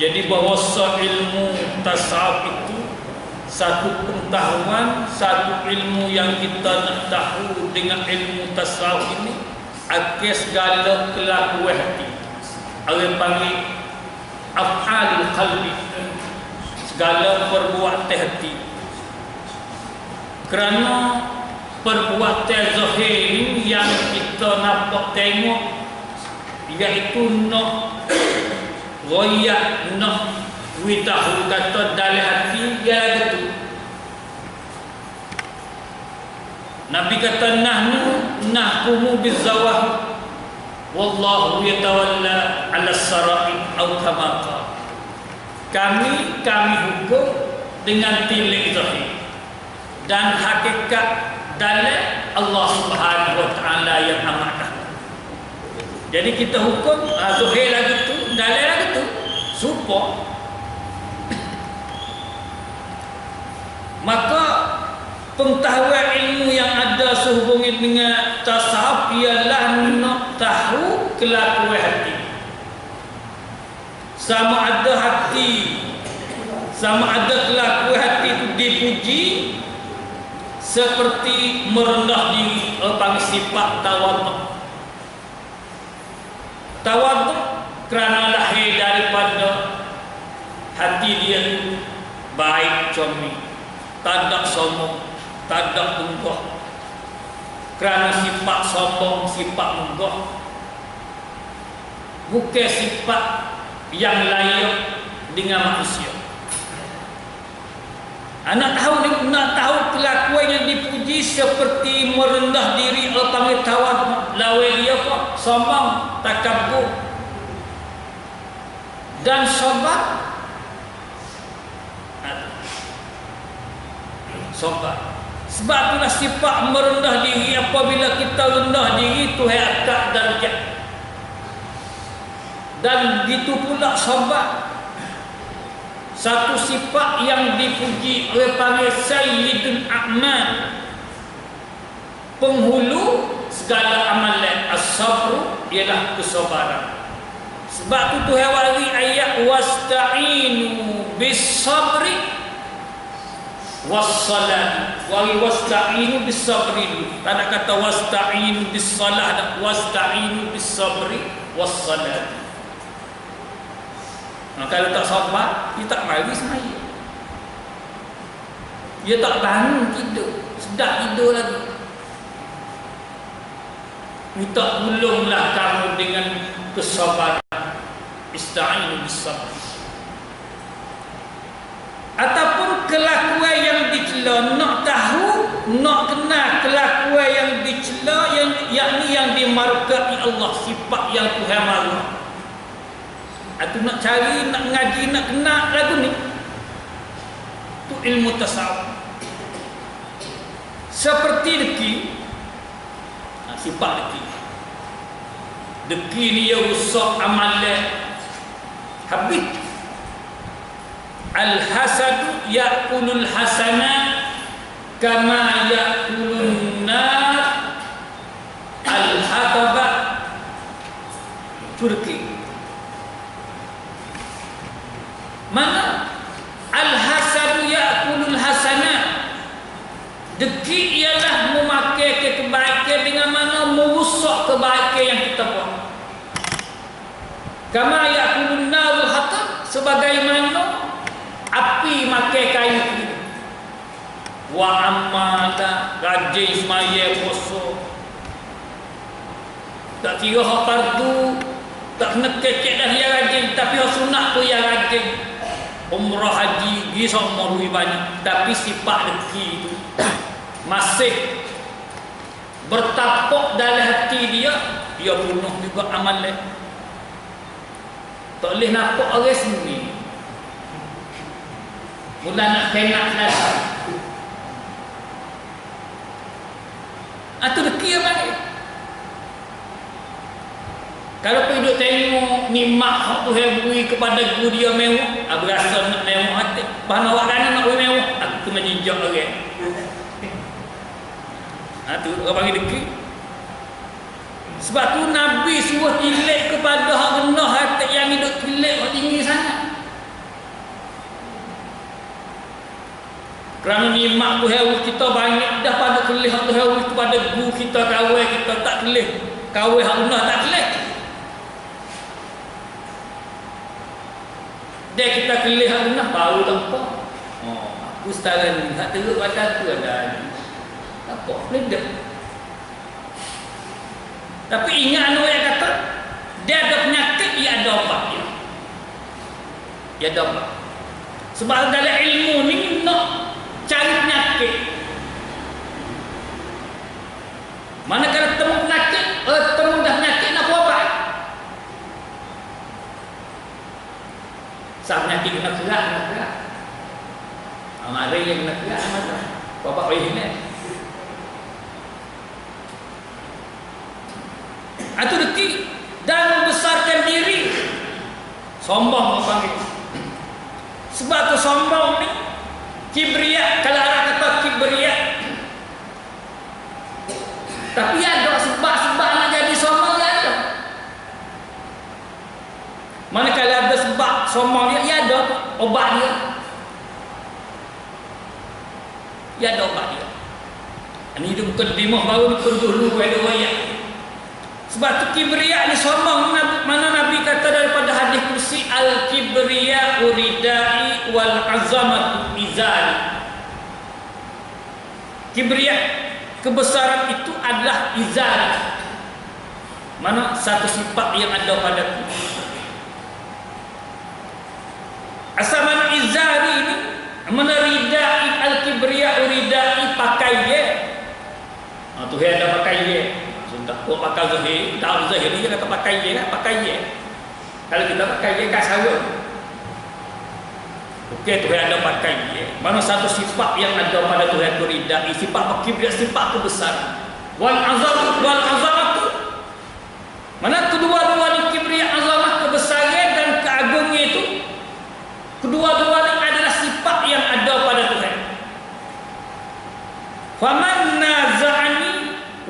Jadi bahawa ilmu tasawuf itu satu pengetahuan, satu ilmu yang kita nak tahu dengan ilmu tasawuf ini akan segala kelakuan hati. Orang panggil af'alul qalbi, segala perbuatan hati. Kerana perbuatan zahir ini yang kita nampak tengok, iaitu nak royak, nak witahu kata dalam hati dia itu. Nabi kata nahkumu bizawahir wallahu yatawalla 'ala sara'i atau kama qala. Kami hukum dengan tilik zahir dan hakikat dalam Allah Subhanahu wa taala yang amanah. Jadi kita hukum zahir lagi tu, dalam lagi tu, supaya maka pengetahuan ilmu yang ada sehubungan dengan tasawuf ialah nak tahu kelakuan hati. Sama ada kelakuan hati itu dipuji seperti merendah diri, panggil sifat tawaduk. Tawaduk kerana lahir daripada hati dia baik comel, tak ada sombong, tak ada tunggah. Kerana sifat sombong, sifat tunggah bukan sifat yang layak dengan manusia. Nak tahu kelakuan yang dipuji seperti merendah diri, panggil tawaduk, lawan dia kok sombong, takabur dan sabar. Sebab itulah sifat merendah diri. Apabila kita rendah diri, Tuhan angkat darjat. Dan gitu pula sabar, satu sifat yang dipuji oleh panggil Sayyidul A'mal, penghulu segala amalan. As-sabru ialah kesabaran. Sebab tu Tuhan wari ayat wasta'inu bis-sabri was-salat. Wari wasta'inu bis-sabri. Tak nak kata wasta'inu bis-salah, dak wasta'inu bis-sabri was-salat. Kalau tak sabar, dia tak mari semaya. Dia tak bangun tidur, sedap tidur lagi. Minta tolonglah kamu dengan kesabaran. Ista'inu bis-sabr. Ataupun kelakuan yang dicela, nak tahu, nak kenal kelakuan yang dicela, yakni yang dimarkai Allah, sifat yang Tuhan mahu. Atau nak cari, nak ngaji, nak kenal lagu ni, tu ilmu tasawuf. Seperti deki, sifat deki. Deki ni ya rusak amalan, habis. Al-hasadu ya'kulul hasanat kama ya'kulun nar al-hataba. Turki mana al-hasadu ya'kulul hasanat. Deki ialah memakai kebaikan dengan mana merusak kebaikan yang kita buat. Kama ya'kulun nar al-hatab, sebagaimana api makai kayu itu. Wa amala rajin semaya puasa, tak kira hak fardu, tak kena kecek dah dia rajin, tapi hak sunat pun yang rajin. Umrah haji dia semua lebih banyak, tapi sifat deki itu masih bertapak dalam hati dia bunuh juga amalan. Tak boleh nampak orang sendiri. Mula nak kenak lagi. Itu deki apa ni? Kalau pergi duduk tengok nikmat hak Tuhan beri kepada guru dia mewah, berasa nak mewah hati. Bahan awak kan nak beri mewah, aku menjinjak orang. Itu orang panggil deki. Sebab tu Nabi suruh tilik kepada hak rendah hati, yang hidup tilik hak tinggi sangat. Kerana nikmat tu hewan kita banyak dah pada kelih tu hewan tu pada guru kita kawai kita tak kelih. Kawai hak unah tak kelih. Dia kita kelih hak unah baru nampak. Oh, aku setara ni hak teruk pada aku ada. Nampak peledek. Tapi ingat anu yang kata dia ada penyakit, dia ada obat dia. Dia ada obat. Sebab dalam ilmu ni nak cari penyakit. Manakala temu penyakit, temu dah penyakit nak buat apa? Sah penyakit kena kerak. Amari yang kena kerak mata. Bapak boleh ni. Itu detik dan membesarkan diri. Sombong orang panggil. Sebab tu sombong ni kibriya, kalau orang kata kibriya. Tapi ada sebab-sebab nak jadi sombong dia ada. Manakala ada sebab sombong dia ada obat dia. Dia ada obat dia. Ini dia bukan dimah baru ni dulu ada ayat. Sebab tu kibriya ni sombong. Mana Nabi kata daripada hadis kursi al-kibriya uridai wal azamatu izari. Kibriya, kebesaran itu adalah izari. Mana satu sifat yang ada padaku. Asal mana izari ini, mana ridai al-kibriya uridai pakai ye. Tu ada pakai ye. Tak kau pakai zahir, tak zahir dia kata pakai je lah, pakai je. Kalau kita pakai je kat sawah. Okey, Tuhan ada pakai je. Mana satu sifat yang ada pada Tuhan itu ridai, sifat kibriya, sifat kebesaran. Wal azamah tu. Mana kedua-dua ni kibriya, azamah, kebesaran dan keagungan itu. Kedua-dua ni adalah sifat yang ada pada Tuhan. Faman naza'ani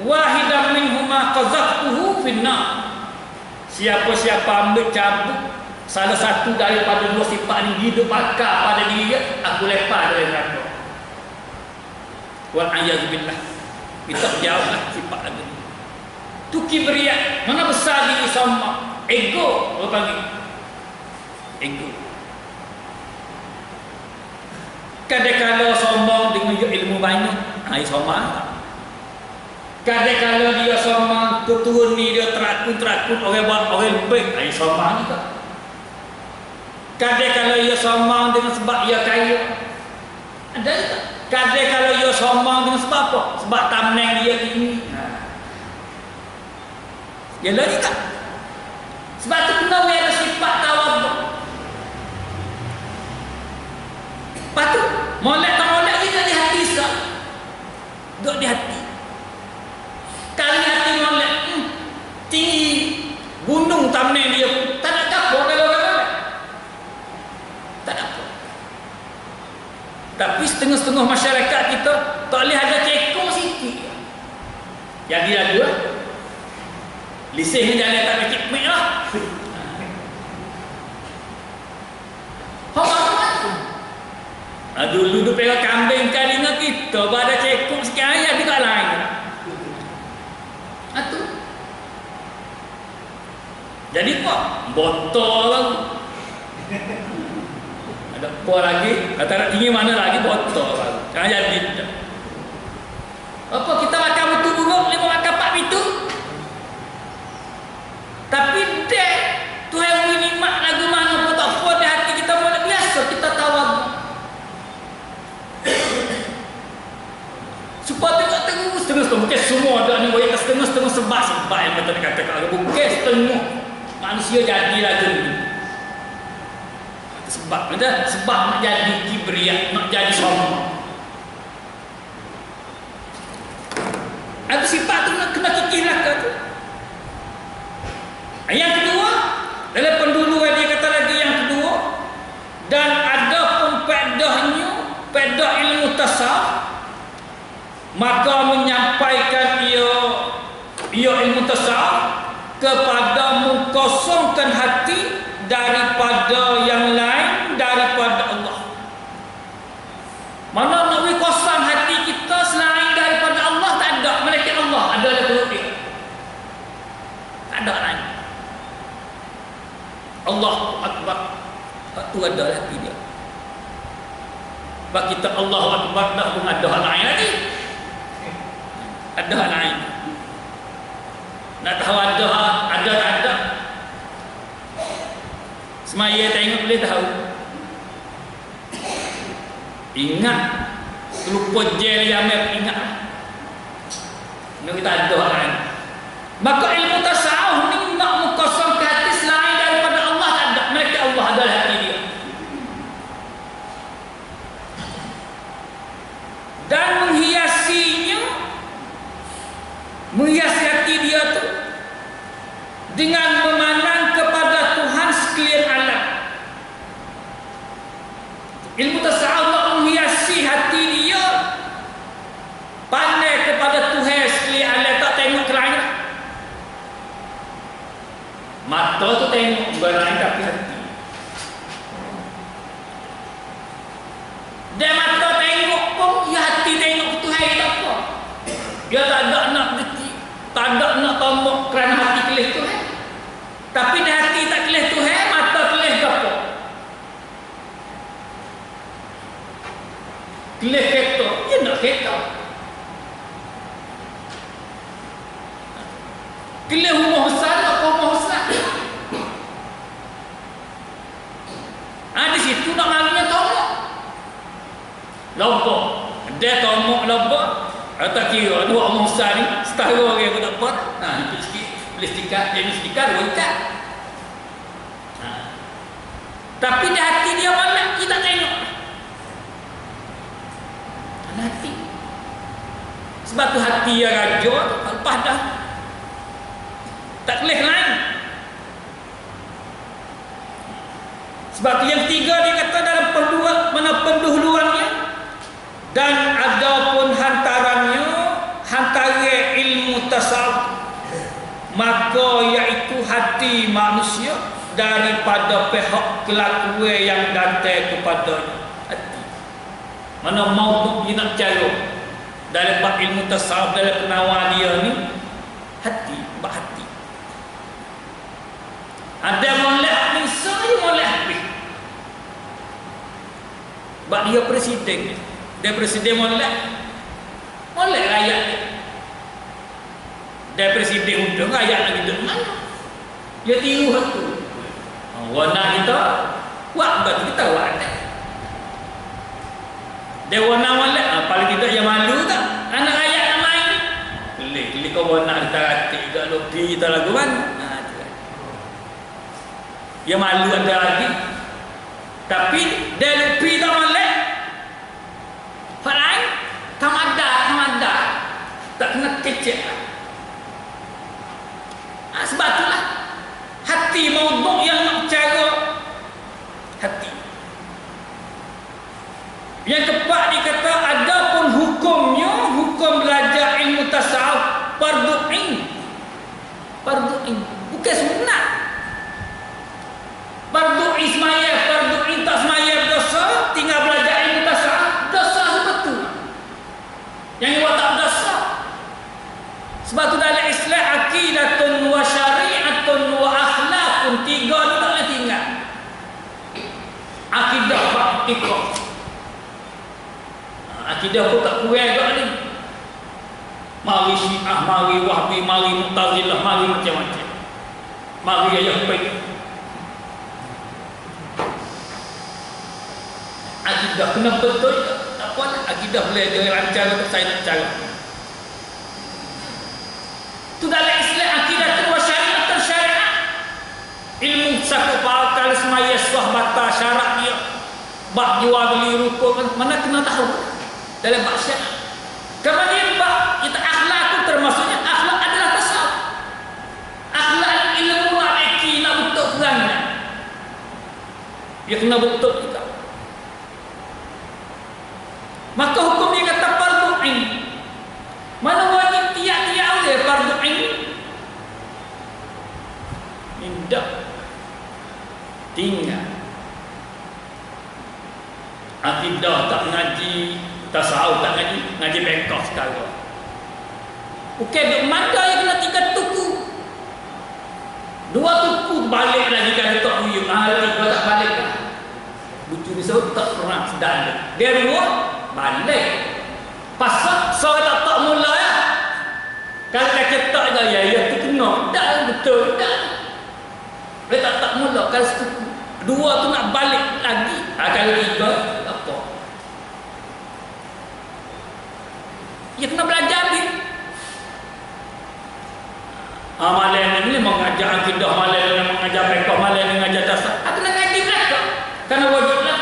wahidan minhuma qazaftuhu finnar. Siapa-siapa ambil cabut salah satu daripada dua sifat ni hidup bakar pada diri dia, aku lepas dari neraka. Wal a'yadzubillah. Kita jauhlah sifat lagi. Tu kibriya, mana besar diri sombong, ego, orang panggil ego. Kadang-kadang sombong dengan ilmu banyak, ai sombong. Kadang-kadang dia sombong, keturun ni dia terakun orang baik, ai sombong juga. Kadang-kadang dia sombong dengan sebab dia kaya. Ada juga. Kadang-kadang dia sombong dengan sebab apa? Sebab tamneng dia tinggi. Ya lagi tak? Sebab tu kena ada sifat tawadhu. Patut molek tak molek dia di hati sah. Duduk di hati. Kali hati molek tinggi gunung tamneng dia tak nak kapur kalau orang tak ada apa. Tapi setengah-setengah masyarakat kita tak boleh ada cekong sikit. Jadilah dua. Lisih ni jangan tak kecik mik lah. Dulu tu pegang kambing kali dengan kita pada cekong sikit ayat dia tak lain. Itu. Jadi apa? Botol lah. Ada apa lagi? Kata nak tinggi mana lagi botol lah. Jangan jadi. Apa kita makan betul buruk, dia makan pak pitu. Tapi dek Tuhan beri nikmat lagu mana pun tak apa di hati kita boleh biasa kita tawadhu. Supaya tengok terus setengah-setengah mungkin semua ada ni boleh setengah-setengah sebab yang kata dikatakan mungkin setengah manusia jadi lagu ni. Sebab nak jadi kibriya, nak jadi sombong. Ada sifat tu nak kena fikirlah ke tu. Yang kedua, dalam penduluan dia kata lagi yang kedua, dan ada pun pedah ilmu tasawuf, maka menyampaikan ia ilmu tasawuf kepada mengkosongkan hati daripada yang lain daripada Allah. Mana nak Tak ada lain. Allahu Akbar. Itu ada hati dia. Sebab kita Allahu Akbar dah pun ada hal lain lagi. Ada hal lain. Nak tahu ada tak ada. Semaya tengok boleh tahu. Ingat. Lupa je Yamil ingat. Nak kita ada hal lain. Maka ilmu tasawuf ni nak mengkosongkan hati selain daripada Allah tak ada. Mereka Allah adalah hati dia. Dan menghiasi hati dia tu dengan memandang kepada Tuhan sekalian alam. Ilmu tasawuf menghiasi hati dia pandai kepada Tuhan sekalian alam, tak tengok ke lain. Mata tu tengok berlain tapi hati. Dia mata tengok pun, ya hati tengok Tuhan tak apa. Dia tak ada nak deki, tak ada nak tombok kerana hati kelih Tuhan. Tapi dah hati tak kelih Tuhan, mata kelih ke apa? Kelih kereta, dia nak kereta. Kelih rumah besar, apa rumah besar? Di situ nak marinya tombok. Lombok. Dia tombok lombok. Tak kira dua rumah besar ni, setara orang pun tak buat. Itu sikit, boleh setikat, dia ni setikat, dua ikat. Tapi dah hati dia mana, kita tengok. Hati. Sebab tu hati yang raja, lepas dah. Tak boleh lain. Sebab tu yang tiga dia kata dalam pendahuluannya, dan ada pun hantarannya, hantara ilmu tasawuf, maka iaitu hati manusia daripada pihak kelakuan yang datang kepadanya. Hati. Mana mau dia nak cara dalam bab ilmu tasawuf, dalam penawar dia ni, hati, bab hati. Ada molek ni, saya molek habis. Sebab dia presiden. Dia presiden molek rakyat dia. Dia presiden undang rakyat lagi duduk mana? Dia tiru aku. Warna kita buat bagi kita buat. Dia warna molek, paling tidak yang malu tak? Anak rakyat nak main. Kelik kau warna kita ratik tak lopi kita lagu mana? Dia malu ada lagi. Tapi dia lupi tak molek. Hak lain tamada tak kena kecek. Sebab itulah hati maudhu' yang nak cara hati. Yang keempat dikata ada pun hukumnya, hukum belajar ilmu tasawuf fardu ain. Fardu ain bukan sunat. Fardu ain semaya, fardu ain tak semaya dosa, tinggal belajar ilmu tasawuf dosa sebetul. Yang buat tak dosa. Sebab tu dalam Islam aqidatun wa syari'atun wa akhlaqun, tiga ni tak boleh tinggal. Akidah praktikah. Akidah pun tak kurang kat ni. Mari Syiah, mari Wahbi, mari Mu'tazilah, mari macam-macam. Mari ayah baik. Akidah kena betul tak apa lah. Akidah boleh ada lancar untuk saya nak cara. Tu dalam Islam akidah tu syariat tersyariat. Ilmu saku pakal semaya suah bata syarat dia. Bak jual beli rupa mana kena tahu dalam bab syariat. Kemudian bab kita akhlak tu termasuknya akhlak adalah tasawuf. Akhlak ilmu nak iki nak betul kerana. Dia kena betul juga. Maka hukum dia kata fardu ain. Mana wajib tiap-tiap dia fardu ain? Tidak. Tinggal. Akidah tak ngaji, tasawuf tak ngaji bengkok sekarang. Okey, duk mana yang kena tinggal tuku. Bisa tak pernah sedar. Dia dua balik. Pasal soal tak mula ya. Kalau dia tak ya tu kena. Dah betul dah. Dia tak mula kalau dua tu nak balik lagi. Kalau tiga apa? Ya kena belajar dia. Amalan ini mengajar akidah, amalan ini mengajar fiqh, amalan ini mengajar tasawuf. Aku nak ngaji mereka. Karena wajiblah.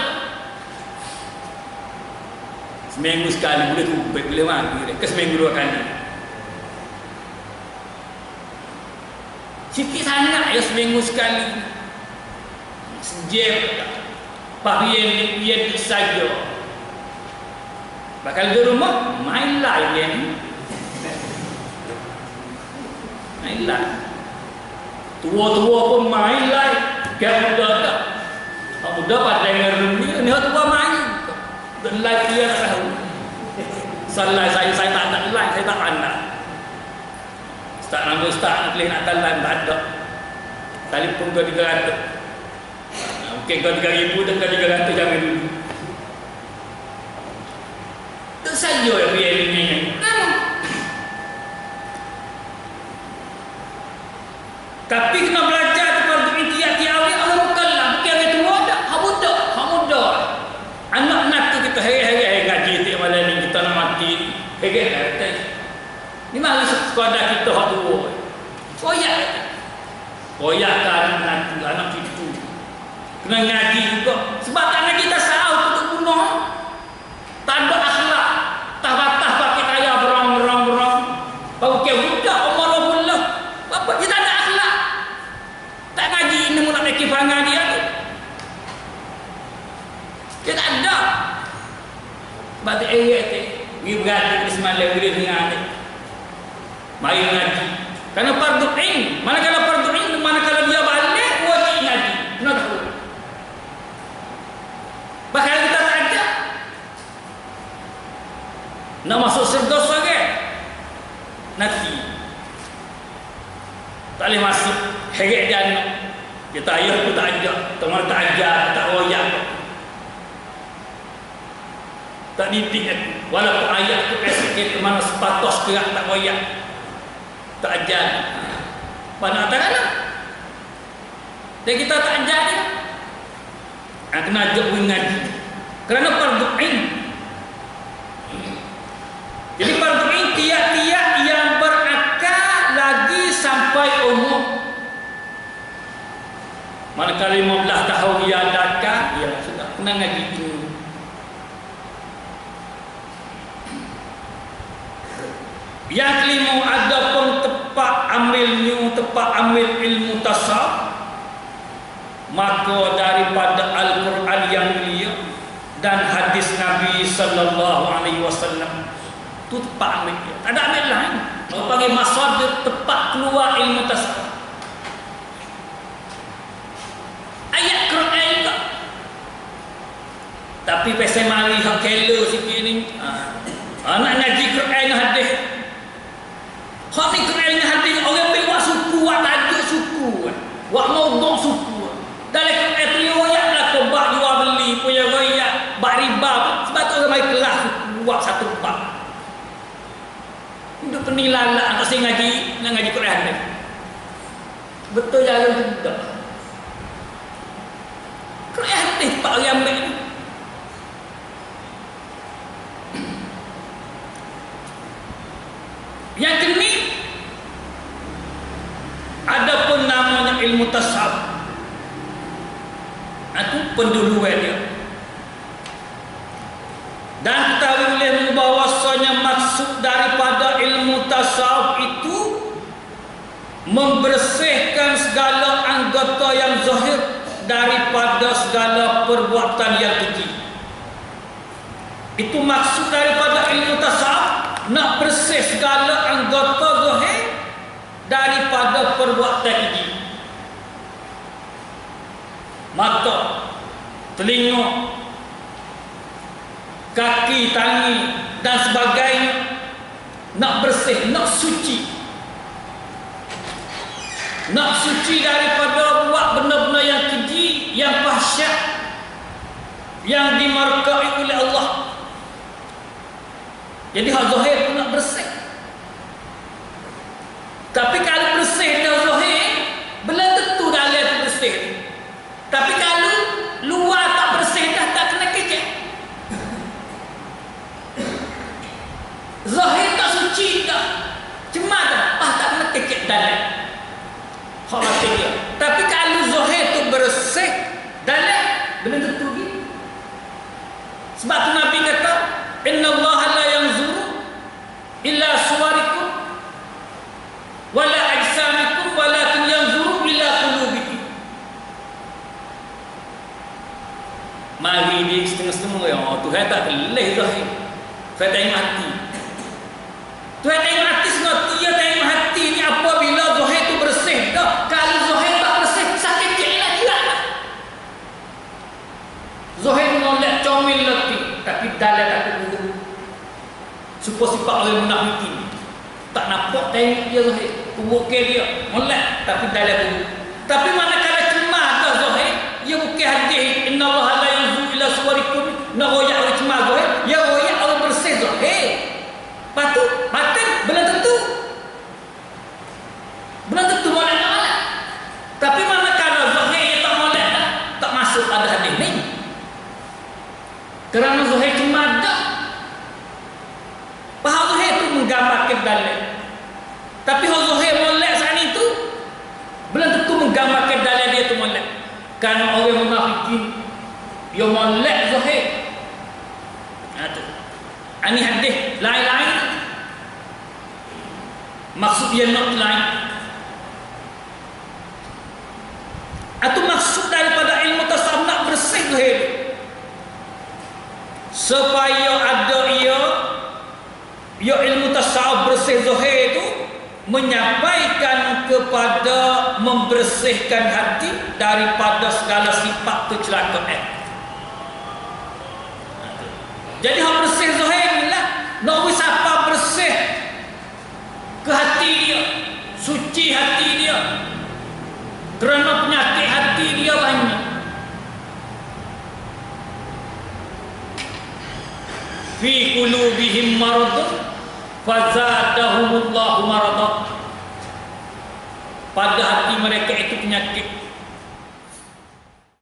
Seminggu sekali boleh tumpik, boleh mandi. Ke seminggu 2 kali. Sikit sangat ya seminggu sekali. Sejam. Pahrian dia saja. Bakal di rumah main lah yang main lah. Tua-tua pun main lah. Kaya muda tak. Muda pada dengar ni tua main. Dan like dia tak tahu. Salah saya tak ada like, saya tak pandang. Ustaz nama ustaz nak boleh nak talan tak ada. Telefon kau 300. Mungkin kau 3,000 dan kau 300 jangan dulu. Itu saja yang dia ini. Tapi kena belajar kepada tiap-tiap awal Allah mukallaf. Bukan itu muda, muda. Anak-anak tu kita hari-hari ngaji tiap malam ni kita nak mati. Hari-hari. Ni mari sekolah kita hak dua. Koyak kan anak cucu. Kena ngaji juga. Sebab tak ngaji tak tahu untuk bunuh. Tak ada akhlak. Tak batas pakai kaya berang. Bau ke budak umur 20. Apa dia tak ada akhlak. Tak ngaji ini mu nak naik pangan dia tu. Dia tak ada. Sebab tu pergi bergaji di semalam boleh dengar ni. Mari ngaji. Kerana fardu ain. Manakala fardu ain, manakala dia balik wajib ngaji. Kena tahu. Bahkan kita tak ada. Nak masuk surga sebagai nanti. Tak boleh masuk. Heret dia anak. Dia tak ayah pun tak ajak. Teman tak ajar, tak royak. Tak didik aku. Walaupun ayat tu sikit ke mana sepatos gerak tak royak. Tak ajar. Mana tak ada. Dan kita tak ajar dia. Kena ajak ngaji. Kerana fardu ain. Jadi fardu ain tiap-tiap yang berakal lagi sampai umur. Manakala 15 tahun dia adakah, ya sudah kena ngaji tu. Yang kelima, ada pun tempat ambil ilmu tasawuf. Maka daripada Al-Quran yang mulia dan hadis Nabi sallallahu alaihi wasallam tu tempat ambil dia. Tak ada ambil lain. Orang panggil masadir, tempat keluar ilmu tasawuf. Ayat Quran juga. Tapi pasal mari hak kelo sikit ni. Nak ngaji Quran hadis. Hak ni Quran hadis orang ambil wak suku, wak tajuk suku. Wak maudhu suku. Dalam Quran riwayat lah kau bak jual beli punya riwayat bak riba. Sebab tu orang mai kelas buat satu bab. Untuk penilaian lah anak saya nak ngaji Quran ni. Betul jalan tidak. Quran ni pak orang ambil ni. Yang kini ada pun namanya ilmu tasawuf. Itu penduluan dia. Dan ketahui oleh bahawasanya maksud daripada ilmu tasawuf itu membersihkan segala anggota yang zahir daripada segala perbuatan yang keji. Itu maksud daripada ilmu tasawuf, nak bersih segala anggota zahir daripada perbuatan keji. Mata, telinga, kaki, tangan dan sebagainya nak bersih, nak suci. Nak suci daripada buat benda-benda yang keji, yang fahsyat. yang dimarkai oleh Allah. Jadi hak zahir pun nak bersih. Tapi kalau bersih dah zahir, belum tentu dalam tu bersih. Tapi kalau luar tak bersih dah, tak kena kecek. Zahir tak suci dah, cuma dah, tak kena kecek dalam. Hak mati dia. Tapi kalau zahir tu bersih, dalam belum tentu gitu. Sebab tu Nabi kata, Inna Allah la yanzuru illa suwarikum wala ajsamikum walakin yanzuru ila qulubikum. Mari dia setengah-setengah ya. Tuhan tak boleh zahir. Tuhan tengok hati. Tuhan tengok hati semua. Dia tengok hati ni apabila zahir tu bersih dah. Kalau zahir tak bersih, sakit jelah juga. Zahir menolak comel lagi, tapi dalam tak buruk. Supaya sifat orang munafikin tak nampak tengok dia zahir. Bukan dia molek tapi dalam buruk. Tapi manakala cemah dah zahir, dia bukan hadis inna Allah la yanzuru ila suwarikum, nak royak orang cemah zahir, dia royak orang bersih zahir. Patu batin belum tentu. Belum tentu molek tak molek. Tapi manakala zahir dia tak molek dah, tak masuk ada hadis ni. Kerana zahir cemah dah. Faham zahir tu menggambarkan dalam. Tapi hal zahir molek saat itu belum tentu menggambarkan dalam dia tu molek. Kerana orang munafikin dia molek zahir. Tu. Ini hadis lain-lain. Maksud dia nak lain. Atau maksud daripada ilmu tasawuf nak bersih zahir. Supaya ada ia ilmu tasawuf bersih zahir itu menyampaikan kepada membersihkan hati daripada segala sifat kecelakaan. Jadi hak bersih zahir inilah nak siapa bersih ke hati dia, suci hati dia. Kerana penyakit hati dia banyak. Fi qulubihim maradun fazadahumullahu marada. Pada hati mereka itu penyakit.